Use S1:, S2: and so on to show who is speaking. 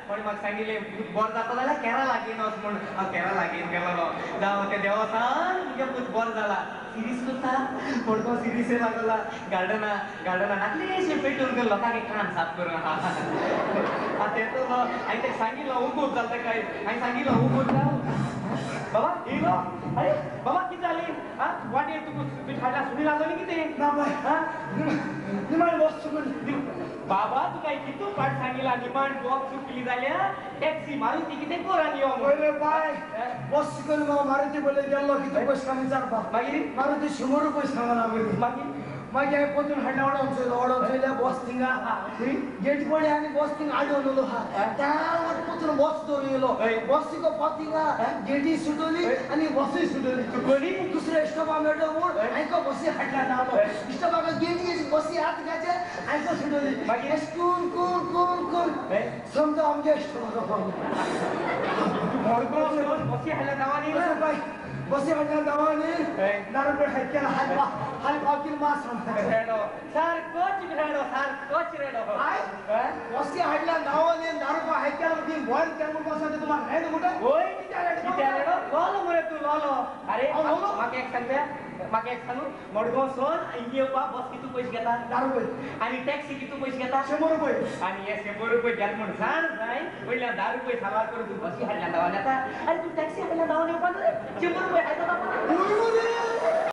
S1: पण म्हाका सांगिल्लें पूत बरो जाता जाल्यार केरा लागीन वच म्हूण हांव केरा लागीन गेलोलो जावं ते देवा सांग तुगे पूत बरो जाला सिरीस करता पडको सिरीसे लागला गार्डना नाकलेशे पेटून ते लोकांक कान साफ करून आहा तेतो हांवें तेका सांगिल्लो उगूत जाता काय हांवें सांगिल्लो उगूत जावं बाबा येयलो अरे बाबा कितें जालें आं वाटेर तुका पीठ हाडला सुणी लागलो न्ही कितें
S2: ना बाय
S1: आं
S2: निमाण बस चुकली
S1: बाबा तुका कितू पाट सांगिला निमाण बॉक्स चुकली जाल्यार टॅक्सी मारुती कितें कर आनी यो
S2: पहिले बाय बस चुकली मग मारुती बोलले गेलो किती पैसे सांग विचारपा
S1: मागीर
S2: मारुती 100 रुपये सांगला
S1: मागीर
S2: मागीर हांवें पोतून हाडला ओडोवचो बस थिंगा गेट पडे आनी बस थिंगा आडवलो हा त्या पोतून बस दवरून येयलो बस तिका पातिंगा गेटी सुटली आनी बसूय सुटली
S1: चुकली
S2: दुसऱ्या स्टॉपा मेळटो म्हूण हांवें बसी हाडला ना स्टॉपाक गेटी बसी हात घाचे हांवें सुटली
S1: मागीर
S2: कून कून कून कून समजा आमगे स्टॉप
S1: मडको बसी हाडल्या गांवांनी
S2: बाय बसी हाडल्या गांवांनी नारळ हाडकेला हालपा किल मास
S1: रेडो सारकोच रेडो
S2: बसी हाडल्या गांवांनी नारळ हाडकेला ती बॉल केलो बसते तुम्हाला हेड मोठा
S1: ओय कित्या रेडो लोलो मरे तू लोलो अरे म्हाका एक सांगू मडगांव सोन हिंग येवपा बस कितू पयशे घेता
S2: 10 रुपये
S1: आनी टॅक्सी कितू पयशे घेता
S2: 100 रुपये
S1: आनी हे 100 रुपये घेत म्हूण सांग जाय वयल्यान 10 रुपये सालार करून तू बसी हाडल्या गांवांनी येता आनी तू टॅक्सी हाडल्या गांवांनी येवपा 100 रुपये हायता